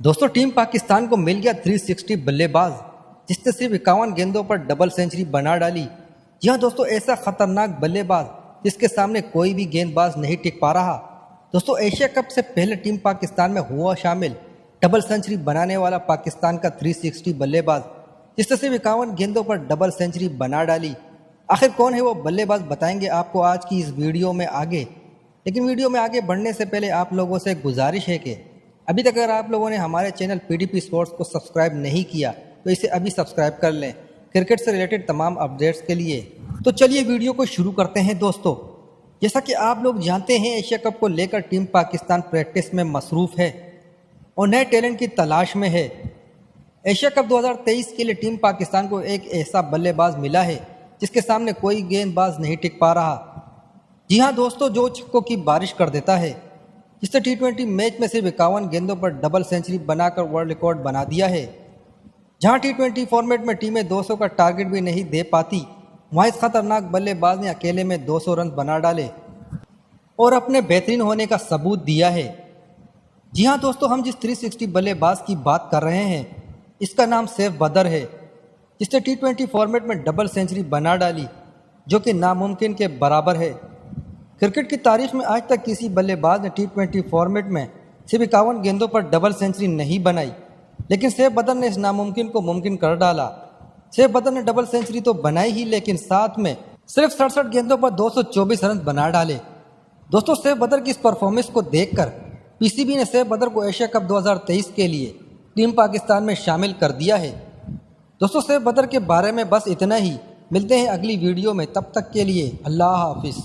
दोस्तों टीम पाकिस्तान को मिल गया 360 बल्लेबाज जिसने सिर्फ 51 गेंदों पर डबल सेंचुरी बना डाली। जी हाँ दोस्तों, ऐसा खतरनाक बल्लेबाज जिसके सामने कोई भी गेंदबाज नहीं टिक पा रहा। दोस्तों एशिया कप से पहले टीम पाकिस्तान में हुआ शामिल डबल सेंचुरी बनाने वाला पाकिस्तान का 360 बल्लेबाज जिसने सिर्फ 51 गेंदों पर डबल सेंचुरी बना डाली। आखिर कौन है वो बल्लेबाज, बताएंगे आपको आज की इस वीडियो में आगे। लेकिन वीडियो में आगे बढ़ने से पहले आप लोगों से गुजारिश है कि अभी तक अगर आप लोगों ने हमारे चैनल पीडीपी स्पोर्ट्स को सब्सक्राइब नहीं किया तो इसे अभी सब्सक्राइब कर लें क्रिकेट से रिलेटेड तमाम अपडेट्स के लिए। तो चलिए वीडियो को शुरू करते हैं। दोस्तों जैसा कि आप लोग जानते हैं, एशिया कप को लेकर टीम पाकिस्तान प्रैक्टिस में मसरूफ़ है और नए टैलेंट की तलाश में है। एशिया कप 2023 के लिए टीम पाकिस्तान को एक ऐसा बल्लेबाज मिला है जिसके सामने कोई गेंदबाज नहीं टिक पा रहा। जी हाँ दोस्तों, जो छक्कों की बारिश कर देता है, जिसने T20 मैच में सिर्फ 51 गेंदों पर डबल सेंचुरी बनाकर वर्ल्ड रिकॉर्ड बना दिया है। जहां T20 फॉर्मेट में टीमें 200 का टारगेट भी नहीं दे पाती, वहां इस खतरनाक बल्लेबाज ने अकेले में 200 रन बना डाले और अपने बेहतरीन होने का सबूत दिया है। जी हाँ दोस्तों, हम जिस 360 बल्लेबाज की बात कर रहे हैं इसका नाम सैफ बदर है, जिसने T20 फॉर्मेट में डबल सेंचुरी बना डाली, जो कि नामुमकिन के बराबर है। क्रिकेट की तारीख में आज तक किसी बल्लेबाज ने T20 फॉर्मेट में सिर्फ 51 गेंदों पर डबल सेंचुरी नहीं बनाई, लेकिन सैफ बदर ने इस नामुमकिन को मुमकिन कर डाला। सैफ बदर ने डबल सेंचुरी तो बनाई ही, लेकिन साथ में सिर्फ 67 गेंदों पर 224 रन बना डाले। दोस्तों सैफ बदर की इस परफॉर्मेंस को देखकर पीसीबी ने सैफ बदर को एशिया कप 2023 के लिए टीम पाकिस्तान में शामिल कर दिया है। दोस्तों सैफ बदर के बारे में बस इतना ही। मिलते हैं अगली वीडियो में, तब तक के लिए अल्लाह हाफिज़।